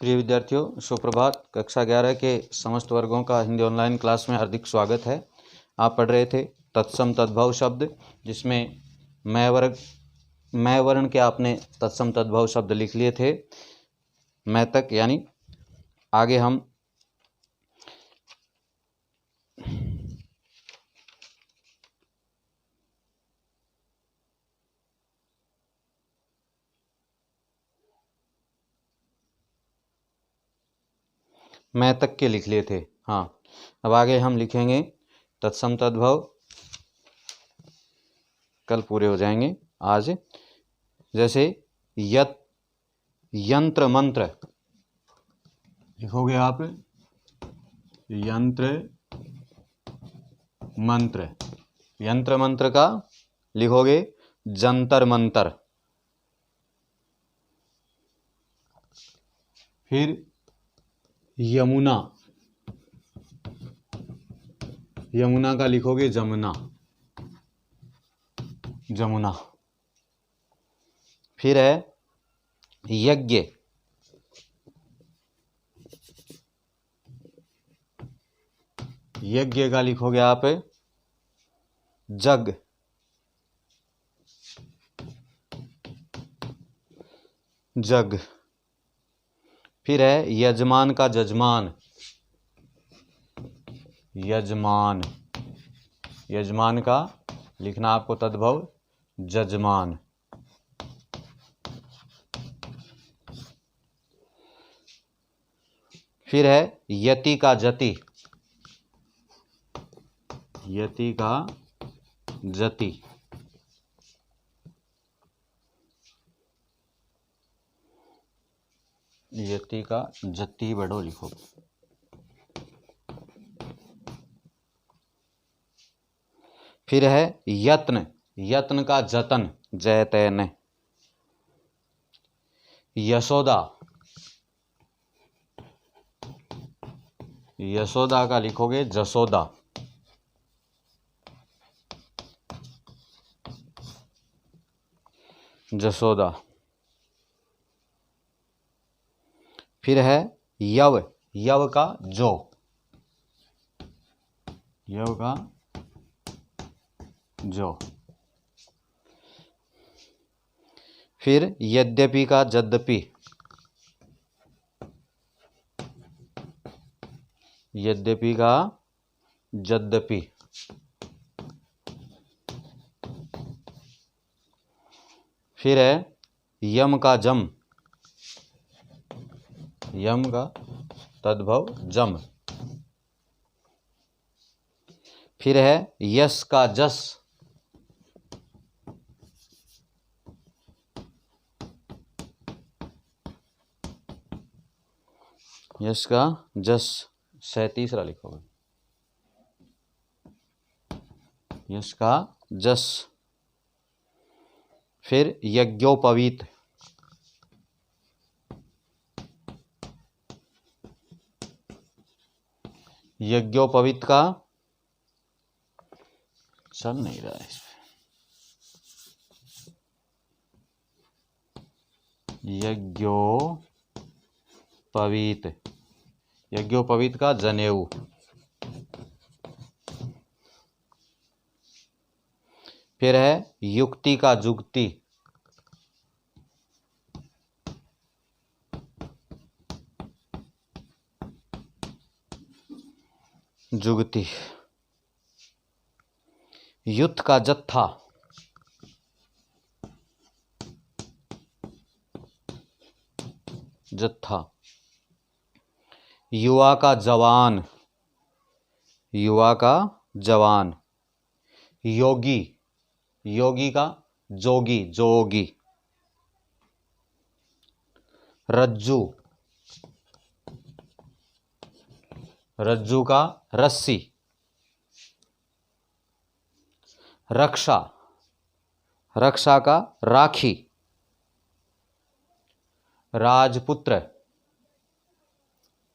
प्रिय विद्यार्थियों, सुप्रभात। कक्षा 11 के समस्त वर्गों का हिंदी ऑनलाइन क्लास में हार्दिक स्वागत है। आप पढ़ रहे थे तत्सम तद्भव शब्द, जिसमें मैं वर्ण के आपने तत्सम तद्भव शब्द लिख लिए थे मैं तक, यानी आगे हम मैं तक के लिख लिए थे। हाँ, अब आगे हम लिखेंगे तत्सम तद्भव। कल पूरे हो जाएंगे आज। जैसे यंत्र मंत्र लिखोगे आप, यंत्र मंत्र। यंत्र मंत्र का लिखोगे जंतर मंतर। फिर यमुना, यमुना का लिखोगे जमुना, जमुना। फिर है यज्ञ, यज्ञ का लिखोगे आप जग, जग। फिर है यजमान का जजमान, यजमान। यजमान का लिखना आपको तद्भव जजमान। फिर है यति का जति, यति का जति। यति का जति बड़ो लिखो। फिर है यत्न, यत्न का जतन, जयतन। यशोदा, यशोदा का लिखोगे जसोदा, जसोदा। फिर है यव, यव का जो, यव का जो। फिर यद्यपि का यद्यपि, यद्यपि का यद्यपि। फिर है यम का जम, यम का तद्भव जम। फिर है यश का जस, यश का जस। 37 लिखोगे, यश का जस। फिर यज्ञोपवीत, यज्ञोपवीत का चल नहीं रहा है, यज्ञोपवीत, यज्ञोपवीत का जनेऊ। फिर है युक्ति का जुक्ति, जुगति। युद्ध का जत्था, जत्था। युवा का जवान, युवा का जवान। योगी, योगी का जोगी, जोगी। रज्जू, रज्जू का रस्सी। रक्षा, रक्षा का राखी। राजपुत्र,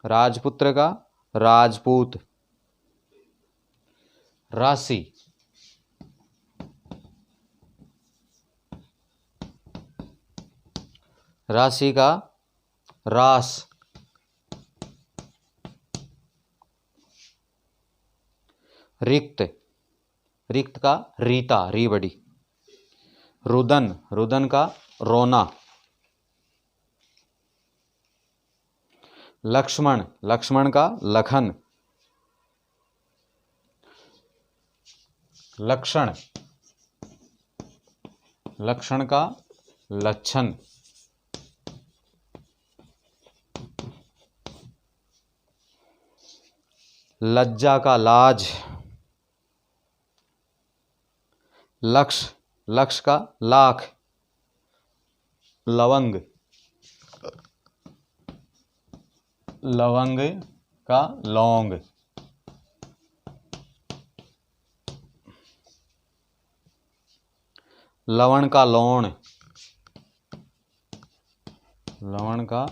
राजपुत्र का राजपूत। राशि, राशि का रास, रिक्त, रिक्त का रीता, री बड़ी। रुदन, रुदन का रोना। लक्ष्मण, लक्ष्मण का लखन। लक्षण, लक्षण का लक्षण। लज्जा का लाज। लक्ष, लक्ष का लाख। लवंग, लवंग का लौंग। लवण का लौण, लवण का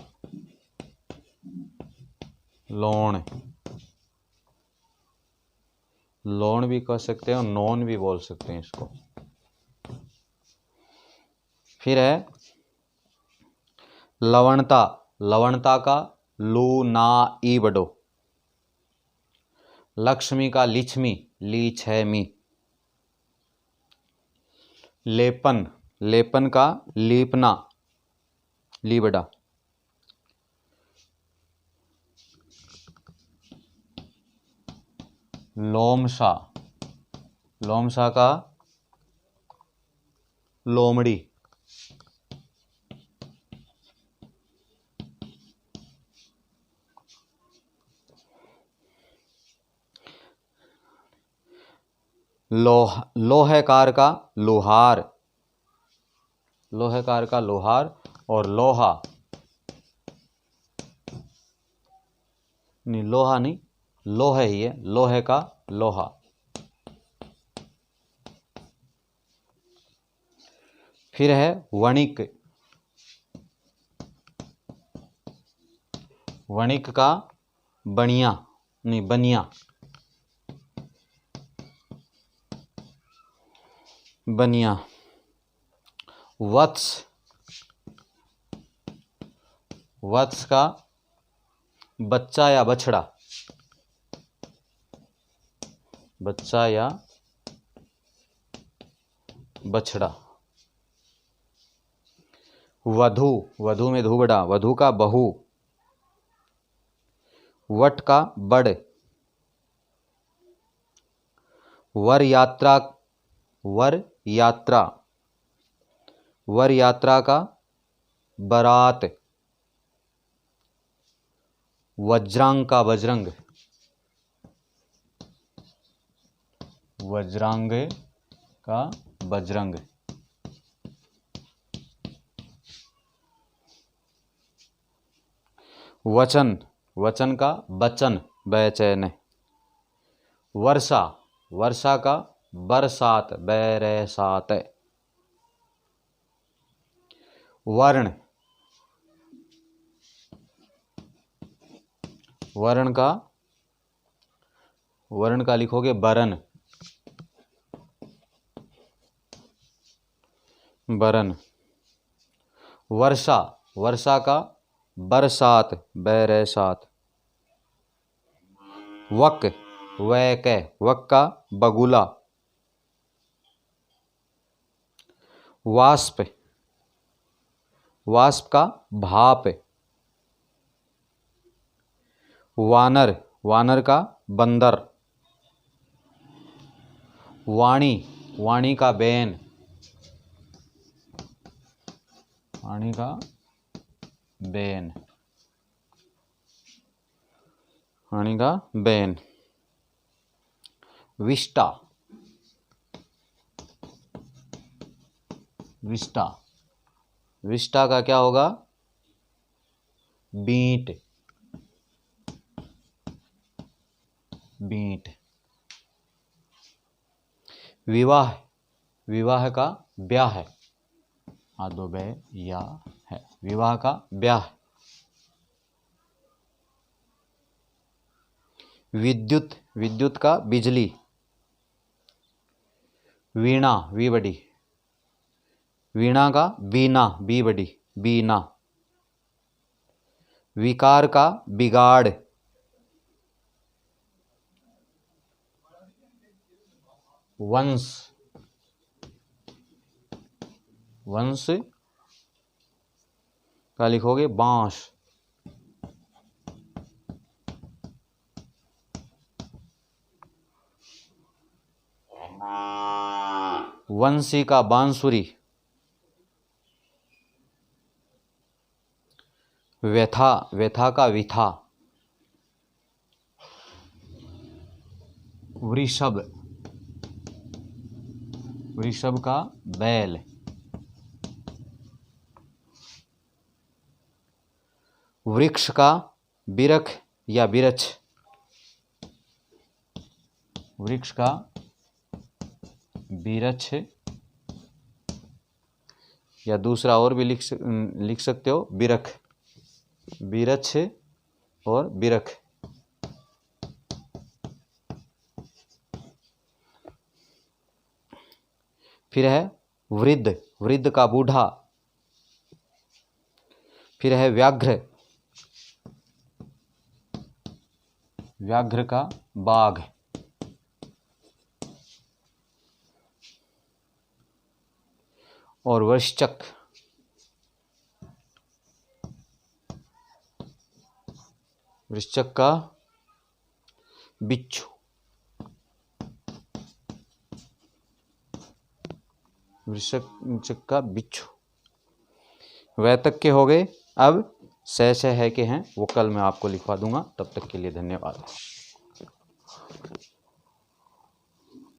लौण। लौण भी कह सकते हैं और नौन भी बोल सकते हैं इसको। फिर है लवणता, लवणता का लू ना ई बडो। लक्ष्मी का लिच्छमी, ली छ मी। लेपन, लेपन का लीपना, ली बड़ा। लोमशा, लोमशा का लोमड़ी। लोहेकार का लोहार, लोहेकार का लोहार। और लोहा नहीं, लोहा नहीं, लोहे ही है, लोहे का लोहा। फिर है वणिक, वणिक का बनिया, नहीं बनिया, बनिया। वत्स, वत्स का बच्चा या बछड़ा, बच्चा या बछड़ा। वधू, वधू में धूबड़ा, वधू का बहू। वट का बड़। वर यात्रा, वर यात्रा, वर यात्रा का बारात। वज्रांग का बजरंग, वज्रांग का बजरंग। वचन, वचन का बचन, बेचैन। वर्षा, वर्षा का बरसात, बैरसात। वर्ण, वर्ण का, वर्ण का लिखोगे बरन, बरन। वर्षा, वर्षा का बरसात, बैरसात। वक, वैक, वक का बगुला। वाष्प, वाष्प का भाप। वानर, वानर का बंदर। वाणी, वाणी का बैन, वाणी का बैन, वाणी का बैन। विष्टा, विष्टा, विष्टा का क्या होगा? बींट, बींट। विवाह, विवाह का ब्याह है, आदो बे या है, विवाह का ब्याह। विद्युत, विद्युत का बिजली। वीणा, वी बड़ी, वीणा का बीना, बी बड़ी, बीना। विकार का बिगाड़, वंश, वंश का लिखोगे बांस। वंशी का बांसुरी। व्यथा, व्यथा का विथा। वृषभ, वृषभ का बैल। वृक्ष का बिरख या बिरछ, वृक्ष का बिरछ, या दूसरा और भी लिख सकते हो बिरख, बिरछ और बिरख। फिर है वृद्ध, वृद्ध का बूढ़ा। फिर है व्याघ्र, व्याघ्र का बाघ। और वृश्चक, वृश्चक का बिच्छू, वृश्चक का बिच्छू। वह तक के हो गए। अब से है के हैं वो कल मैं आपको लिखवा दूंगा। तब तक के लिए धन्यवाद।